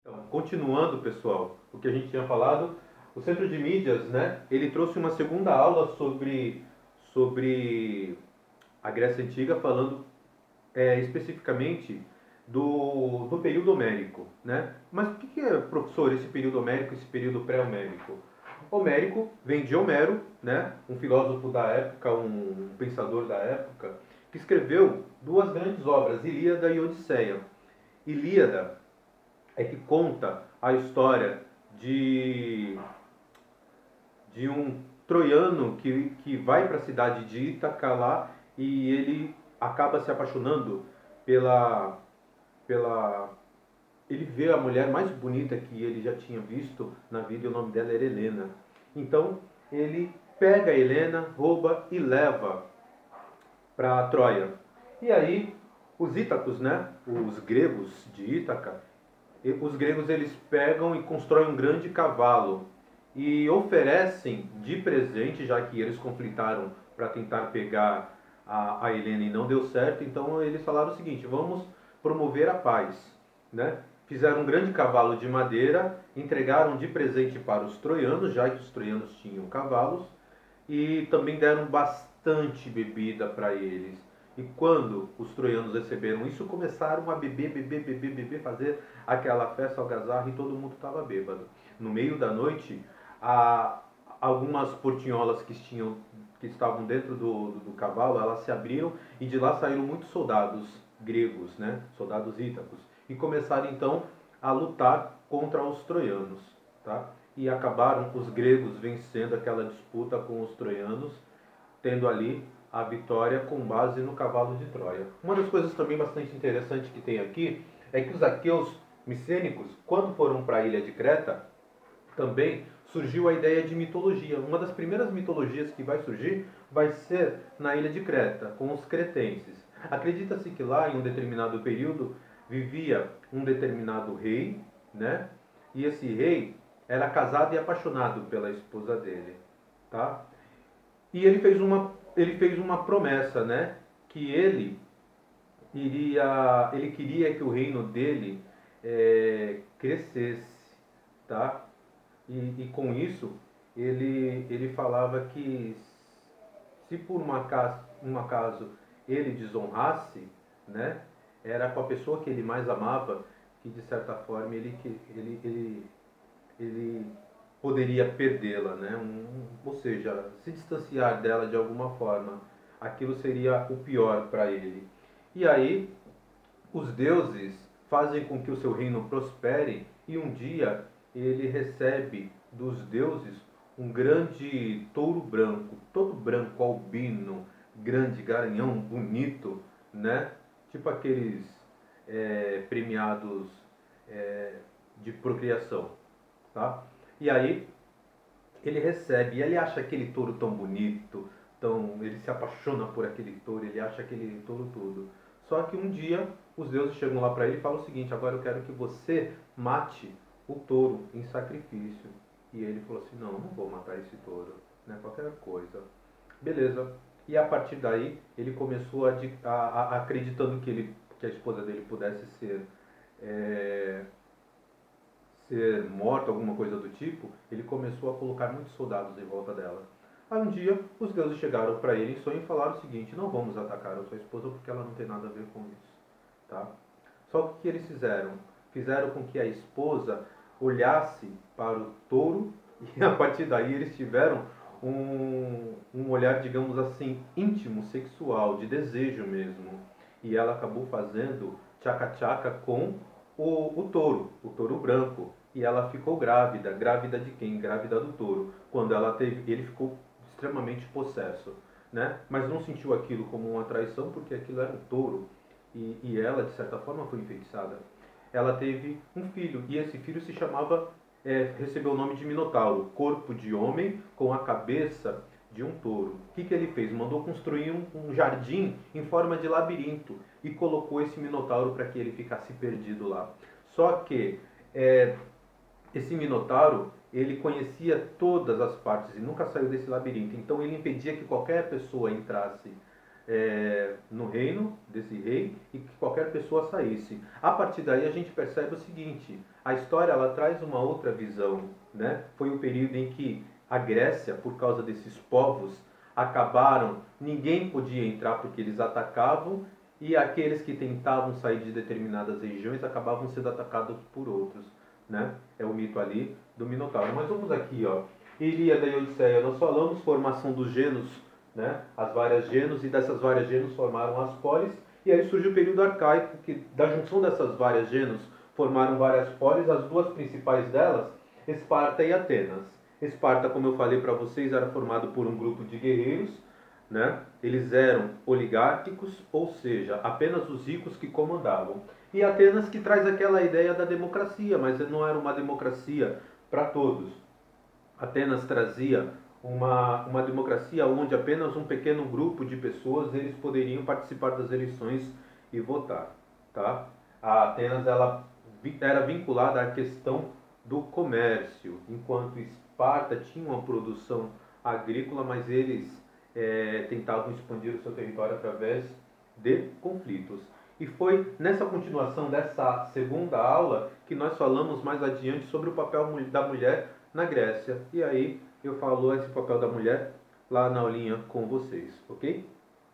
Então, continuando, pessoal, o que a gente tinha falado, o Centro de Mídias, né, ele trouxe uma segunda aula sobre a Grécia Antiga, falando especificamente do período homérico, né? Mas o que é, professor, esse período homérico, esse período pré-homérico? Homérico vem de Homero, né? Um filósofo da época, um pensador da época, que escreveu duas grandes obras, Ilíada e Odisseia. Ilíada é que conta a história de, de um troiano que vai para a cidade de Ítaca lá e ele acaba se apaixonando pela, pela. Ele vê a mulher mais bonita que ele já tinha visto na vida e o nome dela era Helena. Então ele pega a Helena, rouba e leva para Troia. E aí os Ítacos, né, os gregos de Ítaca, os gregos eles pegam e constroem um grande cavalo e oferecem de presente, já que eles conflitaram para tentar pegar a Helena e não deu certo, então eles falaram o seguinte: vamos promover a paz, né? Fizeram um grande cavalo de madeira, entregaram de presente para os troianos, já que os troianos tinham cavalos, e também deram bastante bebida para eles. E quando os troianos receberam isso, começaram a beber, beber, beber, beber, fazer aquela festa algazarra e todo mundo estava bêbado. No meio da noite, algumas portinholas que estavam dentro do cavalo, elas se abriram e de lá saíram muitos soldados gregos, né? Soldados ítacos, e começaram então a lutar contra os troianos, tá? E acabaram os gregos vencendo aquela disputa com os troianos, tendo ali a vitória com base no cavalo de Troia. Uma das coisas também bastante interessantes que tem aqui é que os aqueus micênicos, quando foram para a ilha de Creta, também surgiu a ideia de mitologia. Uma das primeiras mitologias que vai surgir vai ser na ilha de Creta, com os cretenses. Acredita-se que lá, em um determinado período, vivia um determinado rei, né? E esse rei era casado e apaixonado pela esposa dele, tá? E ele fez uma promessa, né? Que ele queria que o reino dele crescesse, tá? E com isso ele falava que se por um acaso ele desonrasse, né? Era com a pessoa que ele mais amava que de certa forma ele poderia perdê-la, né? Ou seja, se distanciar dela de alguma forma, aquilo seria o pior para ele. E aí, os deuses fazem com que o seu reino prospere e um dia ele recebe dos deuses um grande touro branco, todo branco, albino, grande, garanhão, bonito, né? Tipo aqueles premiados é, de procriação, tá? E aí ele recebe, e ele acha aquele touro tão bonito, ele se apaixona por aquele touro, ele acha aquele touro tudo. Só que um dia os deuses chegam lá para ele e falam o seguinte: agora eu quero que você mate o touro em sacrifício. E ele falou assim: não, não vou matar esse touro, né? Qualquer coisa. Beleza. E a partir daí ele começou acreditando que a esposa dele pudesse é, ser morta, alguma coisa do tipo, ele começou a colocar muitos soldados em volta dela. Aí um dia os deuses chegaram para ele em sonho e falaram o seguinte: não vamos atacar a sua esposa porque ela não tem nada a ver com isso, tá? Só que o que eles fizeram? Fizeram com que a esposa olhasse para o touro e a partir daí eles tiveram um olhar, digamos assim, íntimo, sexual, de desejo mesmo. E ela acabou fazendo tchaca-tchaca com o touro branco. E ela ficou grávida. Grávida de quem? Grávida do touro. Quando ela teve, ele ficou extremamente possesso, né? Mas não sentiu aquilo como uma traição porque aquilo era um touro. E ela, de certa forma, foi enfeitiçada. Ela teve um filho e esse filho se chamava, recebeu o nome de Minotauro, corpo de homem com a cabeça de um touro. O que ele fez? Mandou construir um jardim em forma de labirinto e colocou esse Minotauro para que ele ficasse perdido lá. Só que é, esse Minotauro ele conhecia todas as partes e nunca saiu desse labirinto. Então ele impedia que qualquer pessoa entrasse no reino desse rei e que qualquer pessoa saísse. A partir daí a gente percebe o seguinte: A história ela traz uma outra visão, né? Foi um período em que a Grécia, por causa desses povos, acabaram, ninguém podia entrar porque eles atacavam e aqueles que tentavam sair de determinadas regiões acabavam sendo atacados por outros, né? É o mito ali do Minotauro. Mas vamos aqui, ó. Ilíada e Odisseia, nós falamos formação dos genos, né? As várias genos, e dessas várias genos formaram as polis, e aí surge o período arcaico, que da junção dessas várias genos formaram várias polis, as duas principais delas, Esparta e Atenas. Esparta, como eu falei para vocês, era formado por um grupo de guerreiros, né? Eles eram oligárquicos, ou seja, apenas os ricos que comandavam. E Atenas que traz aquela ideia da democracia, mas não era uma democracia para todos. Atenas trazia uma democracia onde apenas um pequeno grupo de pessoas eles poderiam participar das eleições e votar, tá? A Atenas ela era vinculada à questão do comércio, enquanto Esparta tinha uma produção agrícola, mas eles tentavam expandir o seu território através de conflitos. E foi nessa continuação dessa segunda aula que nós falamos mais adiante sobre o papel da mulher na Grécia. E aí eu falo esse papel da mulher lá na aulinha com vocês, ok?